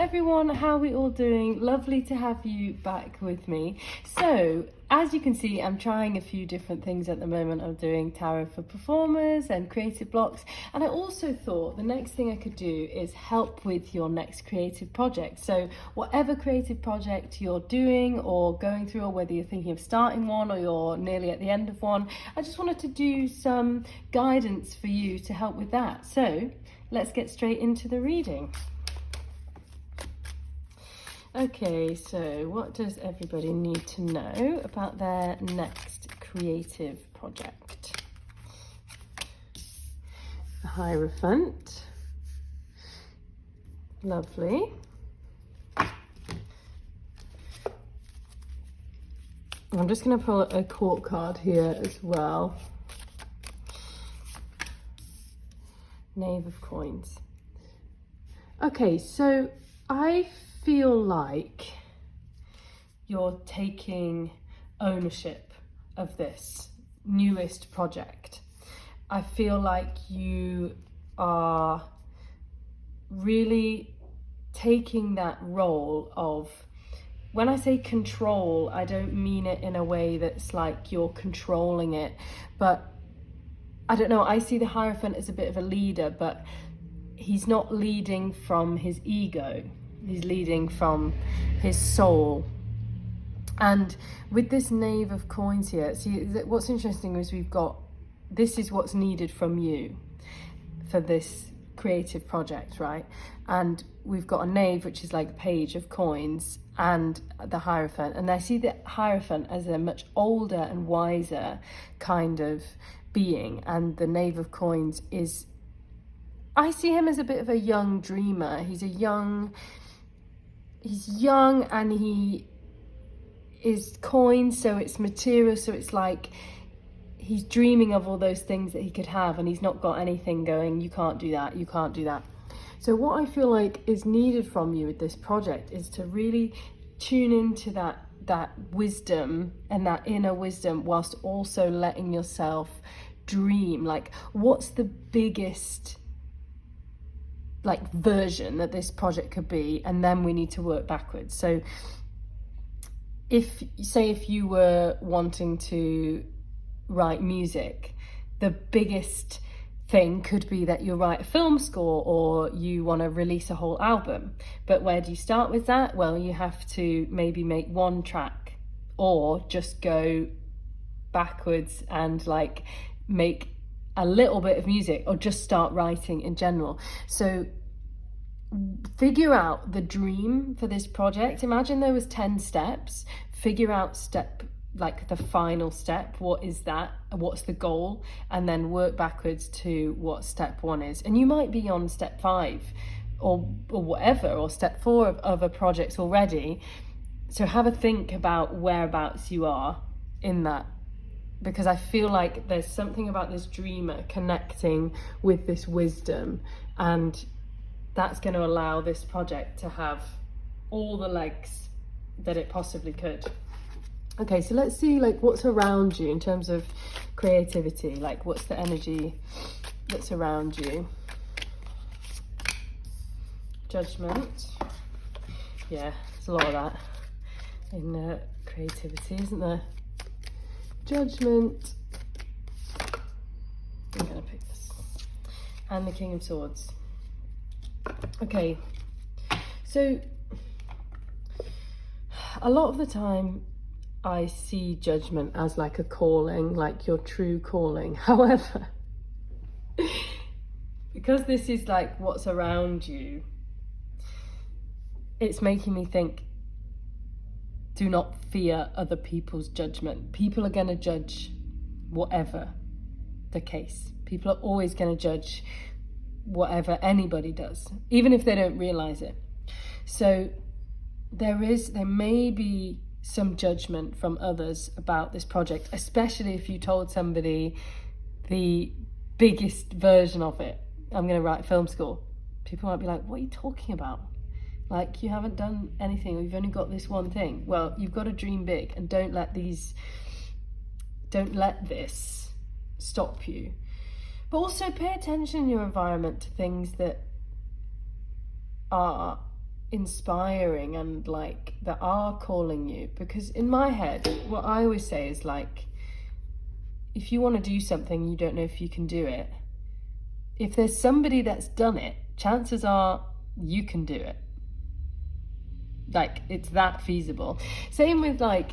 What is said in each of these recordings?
everyone, how are we all doing? Lovely to have you back with me. So, as you can see, I'm trying a few different things at the moment. I'm doing tarot for performers and creative blocks, and I also thought the next thing I could do is help with your next creative project. So whatever creative project you're doing or going through, or whether you're thinking of starting one or you're nearly at the end of one, I just wanted to do some guidance for you to help with that. So let's get straight into the reading. Okay, so what does everybody need to know about their next creative project? The Hierophant. Lovely. I'm just going to pull a court card here as well. Knave of Coins. Okay, so I feel like you're taking ownership of this newest project. I feel like you are really taking that role of, when I say control, I don't mean it in a way that's like you're controlling it, but I don't know, I see the Hierophant as a bit of a leader, but he's not leading from his ego. He's leading from his soul. And with this Knave of Coins here, see, what's interesting is we've got, this is what's needed from you for this creative project, right? And we've got a Knave, which is like Page of Coins, and the Hierophant. And I see the Hierophant as a much older and wiser kind of being. And the Knave of Coins is, I see him as a bit of a young dreamer. He's young and he is coins, so it's material, so it's like he's dreaming of all those things that he could have, and he's not got anything going, you can't do that, you can't do that. So what I feel like is needed from you with this project is to really tune into that wisdom and that inner wisdom, whilst also letting yourself dream. Like, what's the biggest like version that this project could be, and then we need to work backwards. So if you were wanting to write music, the biggest thing could be that you write a film score or you want to release a whole album. But where do you start with that? Well, you have to maybe make one track, or just go backwards and like make a little bit of music, or just start writing in general. So figure out the dream for this project. Imagine there was 10 steps. Figure out like the final step. What is that? What's the goal? And then work backwards to what step 1 is. And you might be on step 5 or whatever, or step 4 of other projects already. So have a think about whereabouts you are in that, because I feel like there's something about this dreamer connecting with this wisdom, and that's going to allow this project to have all the legs that it possibly could. Okay, so let's see like what's around you in terms of creativity. Like, what's the energy that's around you? Judgment. Yeah, there's a lot of that in creativity, isn't there? Judgment. I'm going to pick this. And the King of Swords. Okay, so a lot of the time I see Judgment as like a calling, like your true calling. However, because this is like what's around you, it's making me think, do not fear other people's judgment. People are going to judge whatever the case. People are always going to judge whatever anybody does, even if they don't realize it. So there may be some judgment from others about this project, especially if you told somebody the biggest version of it. I'm going to write film score. People might be like, what are you talking about? Like, you haven't done anything, or you've only got this one thing. Well, you've got to dream big, and don't let this stop you. But also pay attention in your environment to things that are inspiring and like that are calling you. Because in my head, what I always say is like, if you want to do something, you don't know if you can do it. If there's somebody that's done it, chances are you can do it. Like, it's that feasible. Same with like,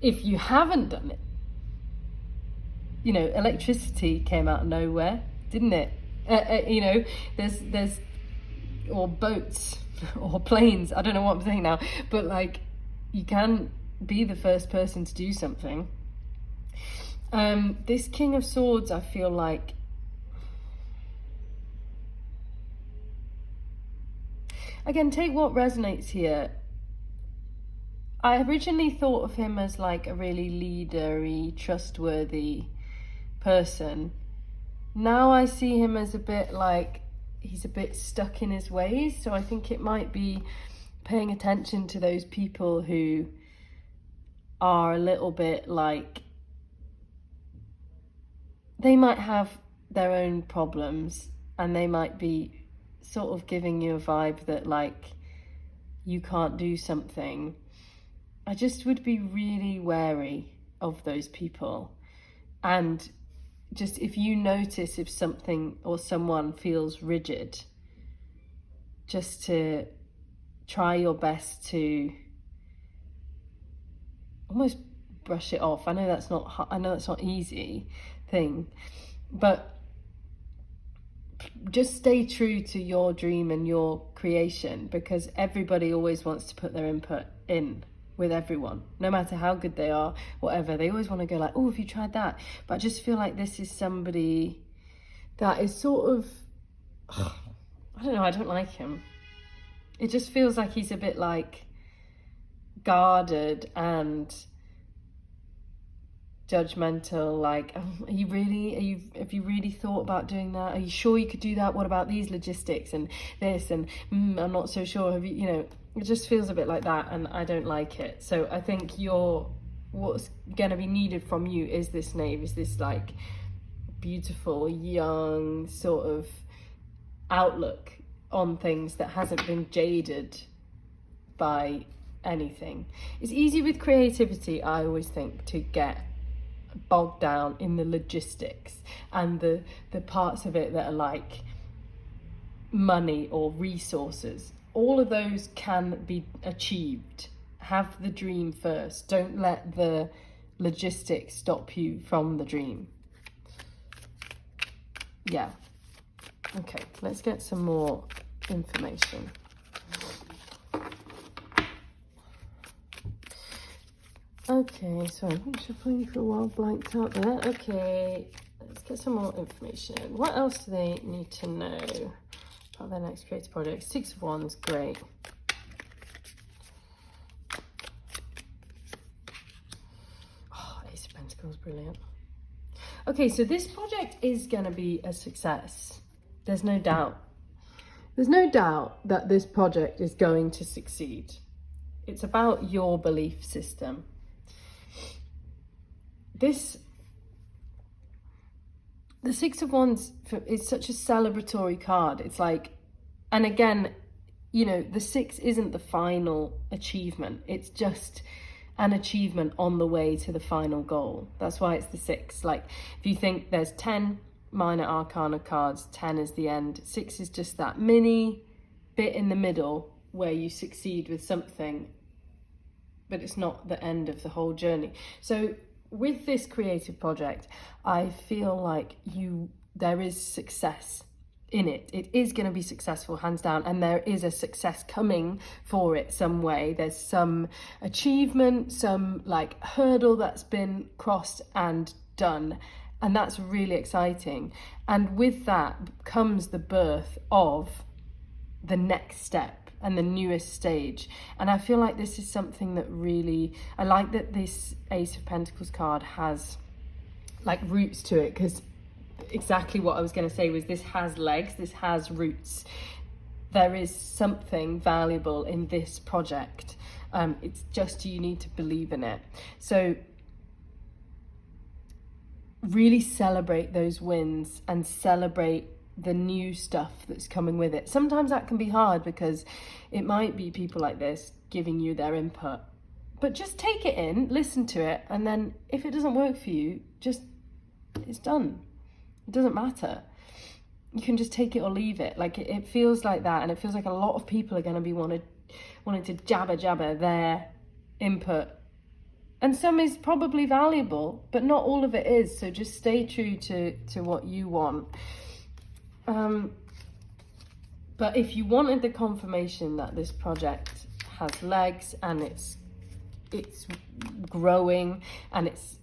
if you haven't done it, you know, electricity came out of nowhere, didn't it? You know, there's or boats or planes, I don't know what I'm saying now, but like, you can be the first person to do something. This King of Swords, I feel like, again, take what resonates here. I originally thought of him as like a really leadery, trustworthy person. Now I see him as a bit like, he's a bit stuck in his ways. So I think it might be paying attention to those people who are a little bit like, they might have their own problems and they might be sort of giving you a vibe that like you can't do something. I just would be really wary of those people. And just if you notice if something or someone feels rigid, just to try your best to almost brush it off. I know that's not easy thing, but just stay true to your dream and your creation, because everybody always wants to put their input in with everyone, no matter how good they are, whatever. They always want to go like, oh, have you tried that? But I just feel like this is somebody that is sort of, I don't know, I don't like him. It just feels like he's a bit like guarded and judgmental, like, have you really thought about doing that? Are you sure you could do that? What about these logistics and this? And I'm not so sure. Have you, you know, it just feels a bit like that, and I don't like it. So I think what's going to be needed from you is this knave, is this like beautiful, young sort of outlook on things that hasn't been jaded by anything. It's easy with creativity, I always think, to get bogged down in the logistics and the parts of it that are like money or resources. All of those can be achieved. Have the dream first. Don't let the logistics stop you from the dream. Yeah. Okay, let's get some more information. Okay, sorry, I'm just playing for a while, blanked out there. Okay, let's get some more information. What else do they need to know about their next creative project? Six of Wands, great. Oh, Ace of Pentacles, brilliant. Okay, so this project is going to be a success. There's no doubt. There's no doubt that this project is going to succeed. It's about your belief system. The Six of Wands is such a celebratory card. It's like, and again, you know, the six isn't the final achievement. It's just an achievement on the way to the final goal. That's why it's the six. Like, if you think there's 10 minor arcana cards, 10 is the end. Six is just that mini bit in the middle where you succeed with something, but it's not the end of the whole journey. So with this creative project, I feel like there is success in it. It is going to be successful, hands down, and there is a success coming for it some way. There's some achievement, some like hurdle that's been crossed and done, and that's really exciting. And with that comes the birth of the next step and the newest stage. And I feel like this is something that really, I like that this Ace of Pentacles card has like roots to it, because exactly what I was going to say was this has legs, this has roots. There is something valuable in this project. It's just you need to believe in it. So really celebrate those wins and celebrate the new stuff that's coming with it. Sometimes that can be hard because it might be people like this giving you their input. But just take it in, listen to it, and then if it doesn't work for you, just, it's done. It doesn't matter. You can just take it or leave it. Like it feels like that, and it feels like a lot of people are going to be wanting to jabber their input. And some is probably valuable, but not all of it is. So just stay true to what you want. But if you wanted the confirmation that this project has legs and it's growing and it's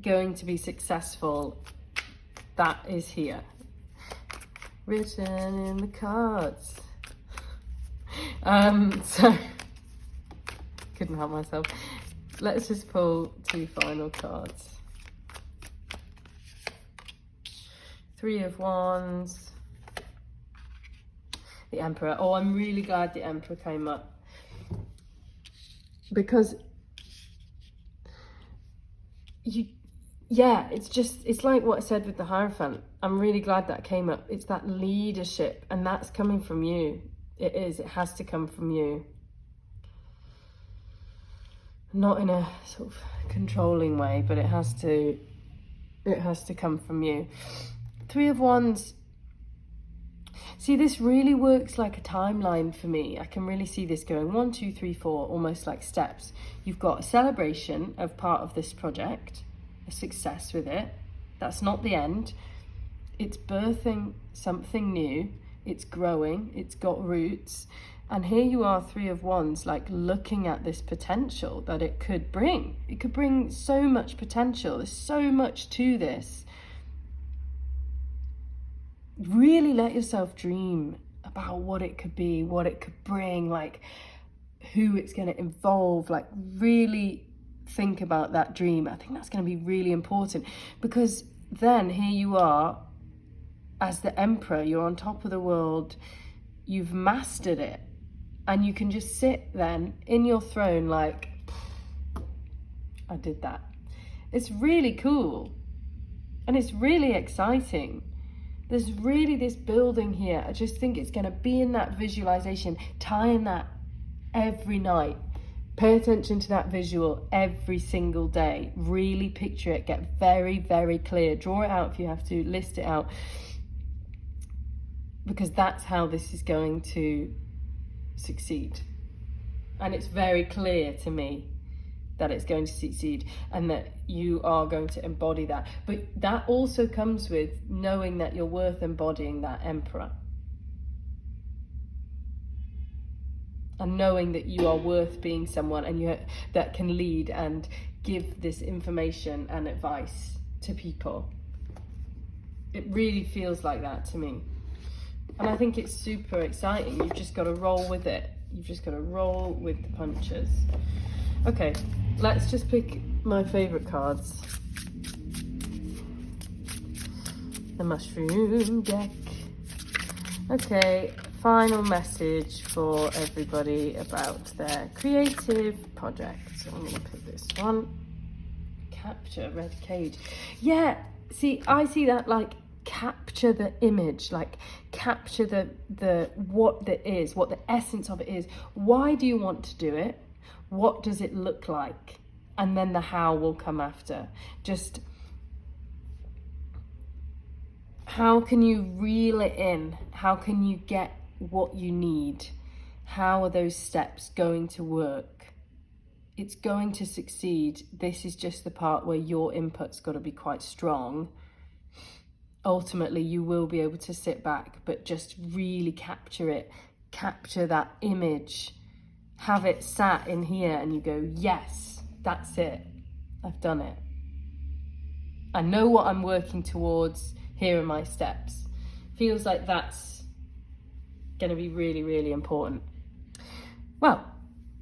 going to be successful, that is here, written in the cards. So couldn't help myself. Let's just pull 2 final cards. 3 of Wands, the Emperor. Oh, I'm really glad the Emperor came up, because it's like what I said with the Hierophant. I'm really glad that came up. It's that leadership, and that's coming from you. It has to come from you. Not in a sort of controlling way, but it has to come from you. 3 of Wands. See, this really works like a timeline for me. I can really see this going 1, 2, 3, 4, almost like steps. You've got a celebration of part of this project, a success with it. That's not the end. It's birthing something new. It's growing. It's got roots. And here you are, 3 of Wands, like looking at this potential that it could bring. It could bring so much potential. There's so much to this. Really let yourself dream about what it could be, what it could bring, like who it's going to involve. Like really think about that dream. I think that's going to be really important, because then here you are as the Emperor, you're on top of the world, you've mastered it, and you can just sit then in your throne like, I did that. It's really cool, and it's really exciting. There's really this building here. I just think it's going to be in that visualization, tie in that every night. Pay attention to that visual every single day. Really picture it. Get very, very clear. Draw it out if you have to. List it out. Because that's how this is going to succeed. And it's very clear to me that it's going to succeed and that you are going to embody that. But that also comes with knowing that you're worth embodying that Emperor. And knowing that you are worth being someone and that can lead and give this information and advice to people. It really feels like that to me. And I think it's super exciting. You've just got to roll with it. You've just got to roll with the punches. Okay, let's just pick my favourite cards. The mushroom deck. Okay, final message for everybody about their creative project. So I'm going to pick this one. Capture red cage. Yeah, see, I see that like capture the image, like capture the what that is, what the essence of it is. Why do you want to do it? What does it look like? And then the how will come after. Just how can you reel it in? How can you get what you need? How are those steps going to work? It's going to succeed. This is just the part where your input's got to be quite strong. Ultimately, you will be able to sit back, but just really capture it. Capture that image. Have it sat in here and you go, yes, that's it. I've done it. I know what I'm working towards. Here are my steps. Feels like that's going to be really, really important. Well,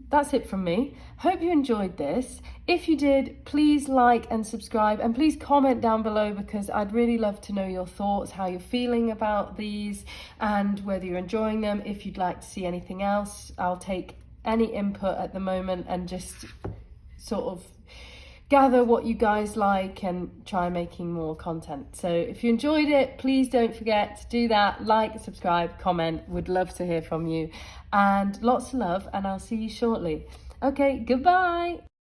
that's it from me. Hope you enjoyed this. If you did, please like and subscribe, and please comment down below, because I'd really love to know your thoughts, how you're feeling about these, and whether you're enjoying them. If you'd like to see anything else, I'll take any input at the moment and just sort of gather what you guys like and try making more content. So if you enjoyed it, please don't forget to do that. Like, subscribe, comment. Would love to hear from you. And lots of love, and I'll see you shortly. Okay, goodbye.